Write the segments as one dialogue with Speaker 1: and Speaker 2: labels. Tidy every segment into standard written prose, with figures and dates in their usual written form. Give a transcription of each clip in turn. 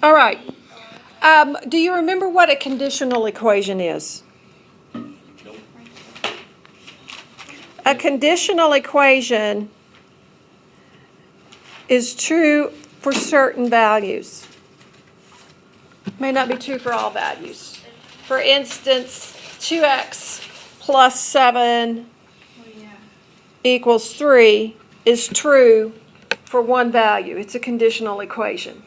Speaker 1: All right. Do you remember what a conditional equation is? A conditional equation is true for certain values. May not be true for all values. For instance, 2x plus 7 equals 3 is true for one value. It's a conditional equation.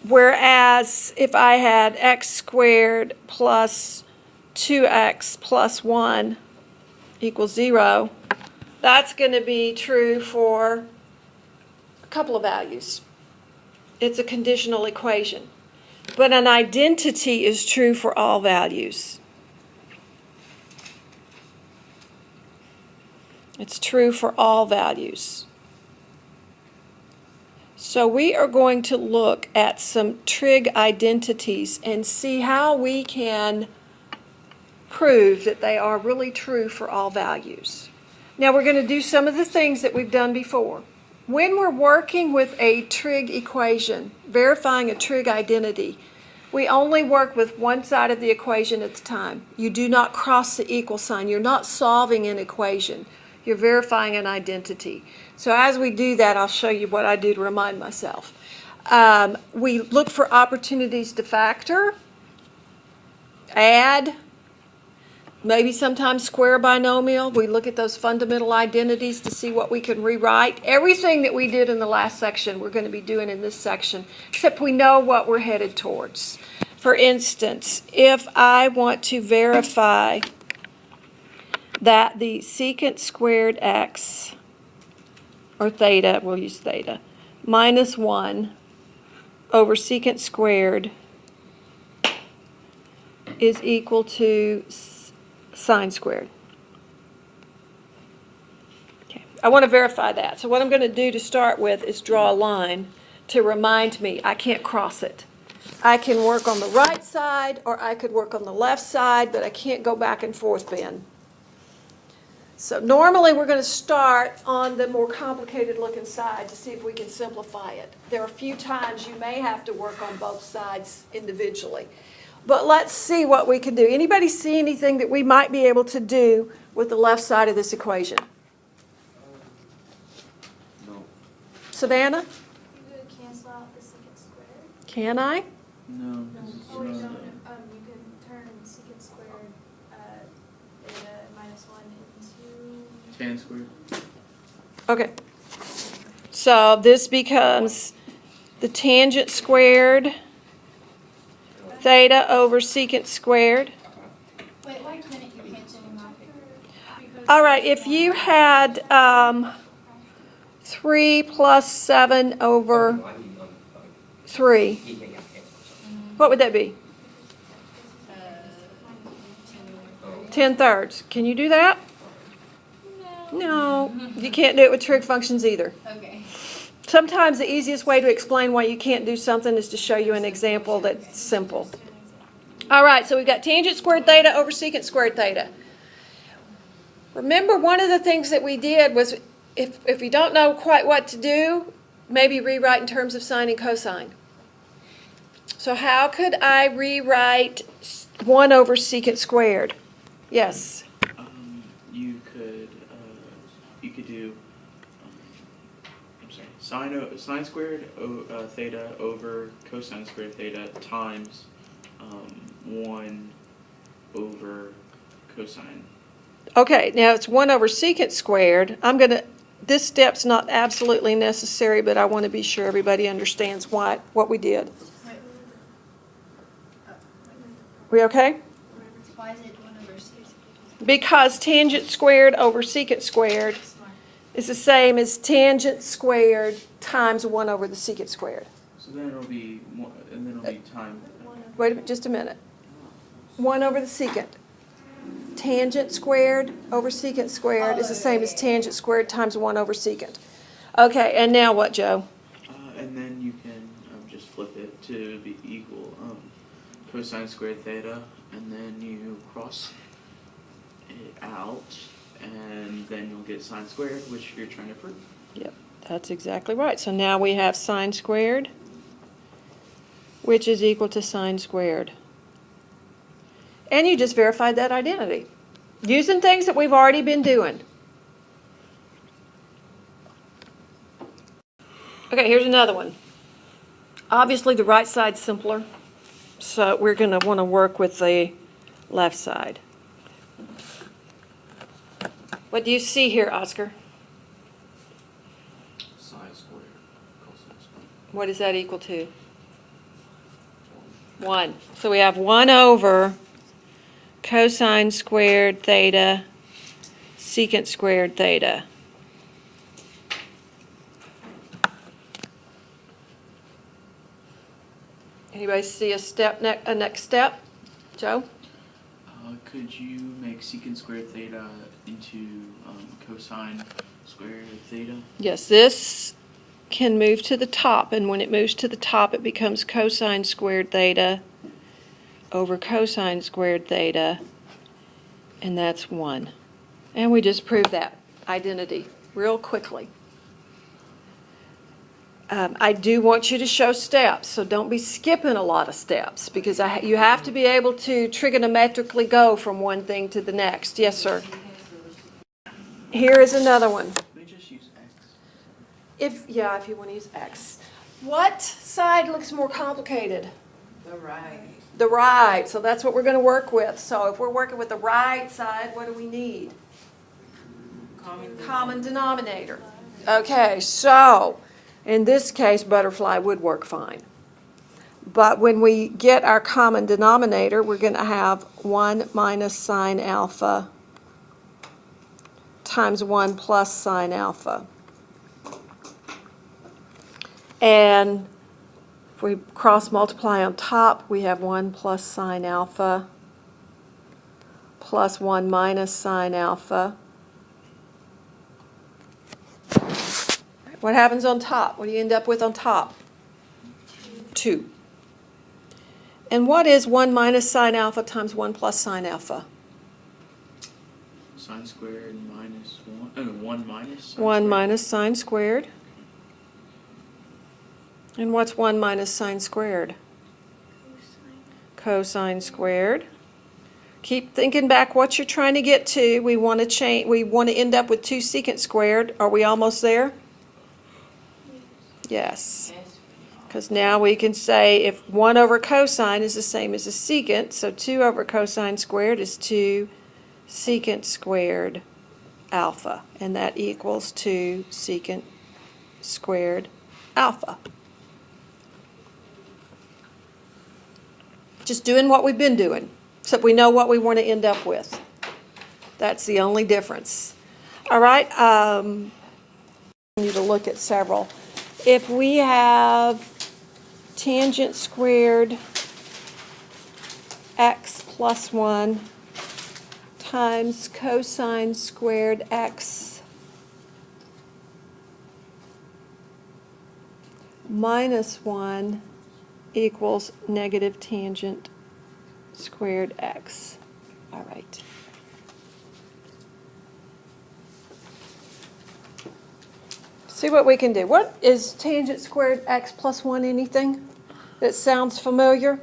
Speaker 1: Whereas if I had x squared plus 2x plus 1 equals 0, that's going to be true for a couple of values. It's a conditional equation. But an identity is true for all values. It's true for all values. So we are going to look at some trig identities and see how we can prove that they are really true for all values. Now we're going to do some of the things that we've done before. When we're working with a trig equation, verifying a trig identity, we only work with one side of the equation at a time. You do not cross the equal sign. You're not solving an equation. You're verifying an identity. So as we do that, I'll show you what I do to remind myself. We look for opportunities to factor, add, maybe sometimes square binomial. We look at those fundamental identities to see what we can rewrite. Everything that we did in the last section, we're going to be doing in this section, except we know what we're headed towards. For instance, if I want to verify that the secant squared x, or theta, we'll use theta, minus 1 over secant squared is equal to sine squared. Okay, I want to verify that. So what I'm going to do to start with is draw a line to remind me I can't cross it. I can work on the right side or I could work on the left side, but I can't go back and forth, Ben. So normally we're going to start on the more complicated looking side to see if we can simplify it. There are a few times you may have to work on both sides individually. But let's see what we can do. Anybody see anything that we might be able to do with the left side of this equation?
Speaker 2: No.
Speaker 1: Savannah?
Speaker 3: You could cancel out the secant squared.
Speaker 1: Can I?
Speaker 2: No.
Speaker 3: Oh, you don't. You could turn secant squared theta minus 1 into
Speaker 2: Tan squared.
Speaker 1: Okay. So this becomes the tangent squared theta over secant squared.
Speaker 3: Wait, why couldn't you cancel them out?
Speaker 1: All right, if you had 3 plus 7 over 3, what would that be? 10 thirds. Can you do that? No, you can't do it with trig functions either.
Speaker 3: Okay.
Speaker 1: Sometimes the easiest way to explain why you can't do something is to show you an example that's simple. All right, so we've got tangent squared theta over secant squared theta. Remember, one of the things that we did was, if you don't know quite what to do, maybe rewrite in terms of sine and cosine. So how could I rewrite 1 over secant squared? Yes?
Speaker 2: You could do sine squared theta over cosine squared theta times 1 over cosine.
Speaker 1: Okay, now it's 1 over secant squared. This step's not absolutely necessary, but I want to be sure everybody understands what we did. We okay?
Speaker 3: Why is it 1 over secant?
Speaker 1: Because tangent squared over secant squared is the same as tangent squared times 1 over the secant squared.
Speaker 2: So then it'll be time.
Speaker 1: Wait just a minute. 1 over the secant. Tangent squared over secant squared is the same as tangent squared times 1 over secant. Okay, and now what, Joe?
Speaker 2: And then you can just flip it to be equal cosine squared theta, and then you cross it out, and then you'll get sine squared, which you're trying to prove.
Speaker 1: Yep, that's exactly right. So now we have sine squared which is equal to sine squared. And you just verified that identity using things that we've already been doing. Okay, here's another one. Obviously, the right side's simpler, so we're going to want to work with the left side. What do you see here, Oscar?
Speaker 4: Sine squared, cosine squared.
Speaker 1: What is that equal to? 1. So we have 1 over cosine squared theta, secant squared theta. Anybody see a next step? Joe?
Speaker 2: Could you make secant squared theta into cosine squared theta?
Speaker 1: Yes, this can move to the top, and when it moves to the top, it becomes cosine squared theta over cosine squared theta, and that's 1. And we just proved that identity real quickly. I do want you to show steps, so don't be skipping a lot of steps, because you have to be able to trigonometrically go from one thing to the next. Yes, sir. Here is another one.
Speaker 2: We just use x.
Speaker 1: If you want to use x. What side looks more complicated?
Speaker 5: The right.
Speaker 1: The right. So that's what we're going to work with. So if we're working with the right side, what do we need? Common denominator. Okay, so in this case, butterfly would work fine. But when we get our common denominator, we're going to have 1 minus sine alpha times 1 plus sine alpha. And if we cross multiply on top, we have 1 plus sine alpha plus 1 minus sine alpha. What happens on top? What do you end up with on top? 2. And what is 1 minus sine alpha times 1 plus sine alpha?
Speaker 2: Sine squared minus 1. 1 minus sine
Speaker 1: 1
Speaker 2: squared.
Speaker 1: minus sine squared. And what's 1 minus sine squared? Cosine squared. Keep thinking back what you're trying to get to. We want to change. We want to end up with 2 secant squared. Are we almost there? Yes. Because now we can say if 1 over cosine is the same as a secant, so 2 over cosine squared is 2 secant squared alpha. And that equals 2 secant squared alpha. Just doing what we've been doing, except we know what we want to end up with. That's the only difference. All right, I need to look at several. If we have tangent squared x plus 1 times cosine squared x minus 1 equals negative tangent squared x. All right. See what we can do. What is tangent squared x plus 1 anything that sounds familiar?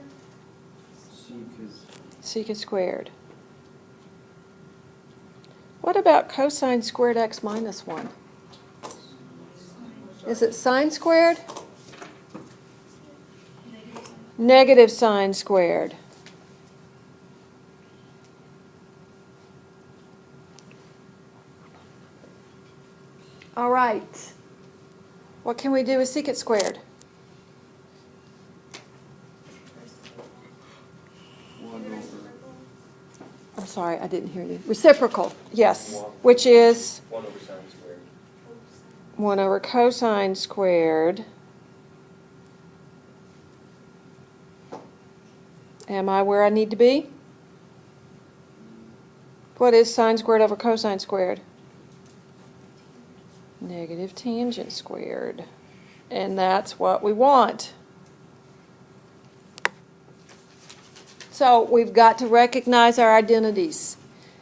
Speaker 1: Secant squared. What about cosine squared x minus 1? Is it sine squared? Negative sine squared. All right. What can we do with secant squared?
Speaker 4: 1 over.
Speaker 1: I'm sorry, I didn't hear you. Reciprocal, yes, which is
Speaker 4: 1 over sine squared.
Speaker 1: 1 over cosine squared. Am I where I need to be? What is sine squared over cosine squared? Negative tangent squared. And that's what we want. So we've got to recognize our identities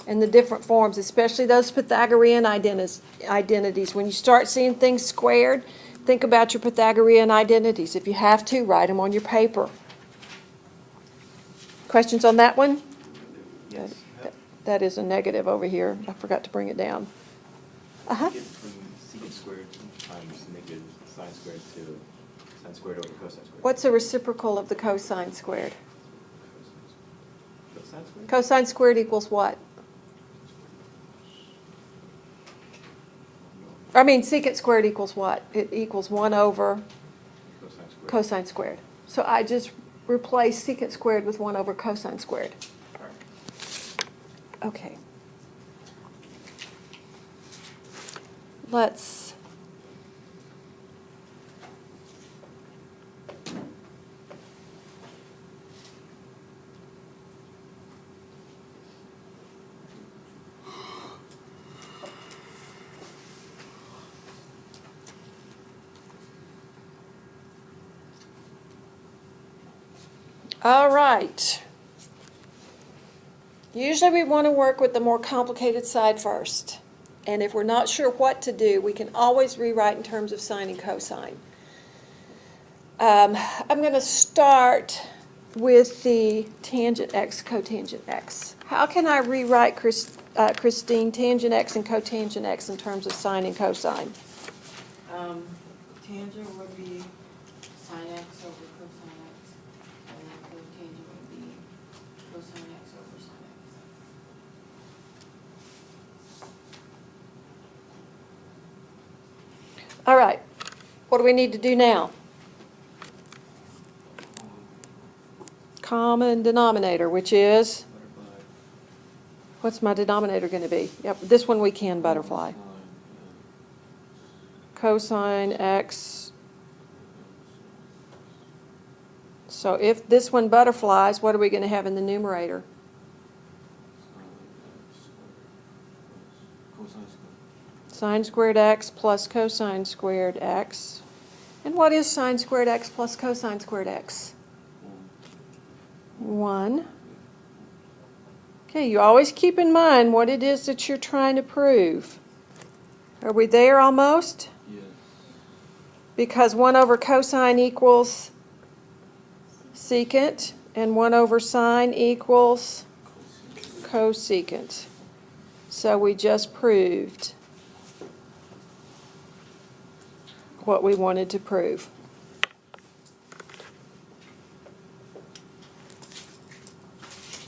Speaker 1: and the different forms, especially those Pythagorean identities. When you start seeing things squared, think about your Pythagorean identities. If you have to, write them on your paper. Questions on that one?
Speaker 4: Yes.
Speaker 1: That is a negative over here. I forgot to bring it down. Uh-huh.
Speaker 4: Get from secant squared times negative sine squared to sine squared over cosine squared.
Speaker 1: What's the reciprocal of the cosine squared?
Speaker 4: Cosine squared?
Speaker 1: Cosine squared equals what? I mean, secant squared equals what? It equals 1 over
Speaker 4: Cosine squared.
Speaker 1: cosine squared. So I just replace secant squared with 1 over cosine squared. Okay. Let's all right. Usually we want to work with the more complicated side first. And if we're not sure what to do, we can always rewrite in terms of sine and cosine. I'm going to start with the tangent x, cotangent x. How can I rewrite, Christine, tangent x and cotangent x in terms of sine and cosine?
Speaker 5: Tangent would be sine x over cosine x, and then cotangent would be cosine x over sine x.
Speaker 1: All right. What do we need to do now? Common denominator, which is,
Speaker 4: Butterfly.
Speaker 1: what's my denominator going to be? Yep, this one we can butterfly. Cosine x. So if this one butterflies, what are we going to have in the numerator? Sine squared x plus cosine squared x. And what is sine squared x plus cosine squared x? 1. Okay, you always keep in mind what it is that you're trying to prove. Are we there almost?
Speaker 4: Yes.
Speaker 1: Because 1 over cosine equals secant, and 1 over sine equals cosecant. So we just proved what we wanted to prove.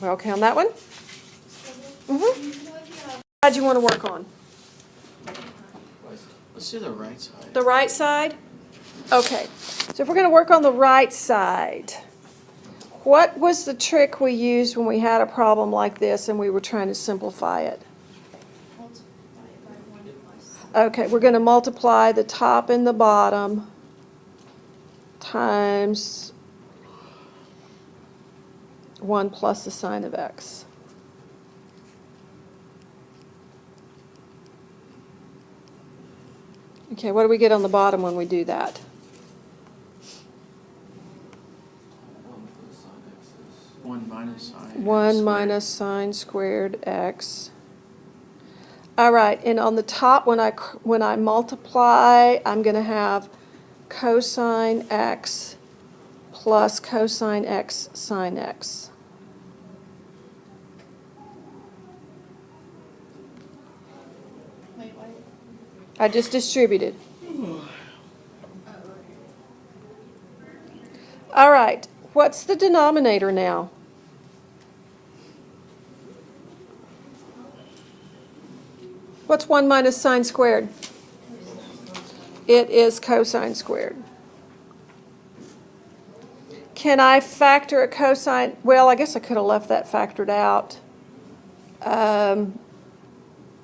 Speaker 1: We're okay on that one? What do you want to work on?
Speaker 2: Let's do the right side.
Speaker 1: The right side? Okay. So if we're going to work on the right side, what was the trick we used when we had a problem like this and we were trying to simplify it?
Speaker 3: Multiply it by 1 plus.
Speaker 1: Okay, we're going to multiply the top and the bottom times 1 plus the sine of x. Okay, what do we get on the bottom when we do that?
Speaker 2: 1 minus sine.
Speaker 1: 1
Speaker 2: squared.
Speaker 1: minus sine squared x. All right, and on the top, when I multiply, I'm going to have cosine x plus cosine x sine x.
Speaker 3: Wait, what?
Speaker 1: I just distributed. All right, what's the denominator now? What's 1 minus sine squared? It is cosine squared. Can I factor a cosine? Well, I guess I could have left that factored out.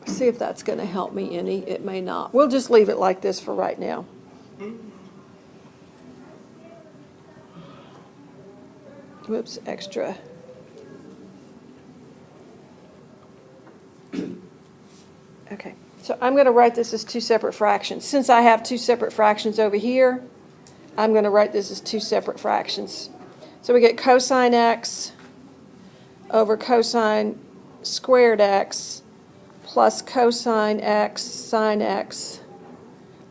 Speaker 1: See if that's going to help me any. It may not. We'll just leave it like this for right now. Whoops, extra. Okay, so I'm going to write this as 2 separate fractions. Since I have 2 separate fractions over here, I'm going to write this as 2 separate fractions. So we get cosine x over cosine squared x plus cosine x sine x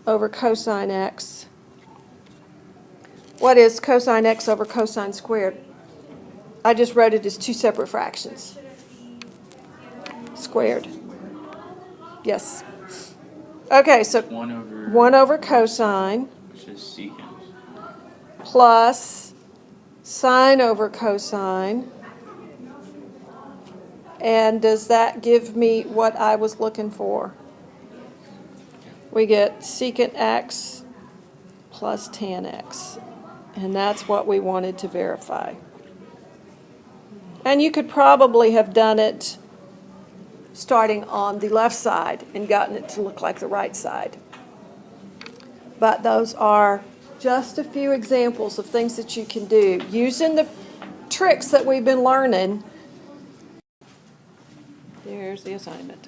Speaker 1: over cosine x. What is cosine x over cosine squared? I just wrote it as two separate fractions.
Speaker 3: Should it be the other one?
Speaker 1: Squared. Yes. Okay, so
Speaker 2: 1 over
Speaker 1: 1 over cosine
Speaker 2: which is secant.
Speaker 1: plus sine over cosine. And does that give me what I was looking for? We get secant x plus tan x. And that's what we wanted to verify. And you could probably have done it starting on the left side and gotten it to look like the right side. But those are just a few examples of things that you can do using the tricks that we've been learning. There's the assignment.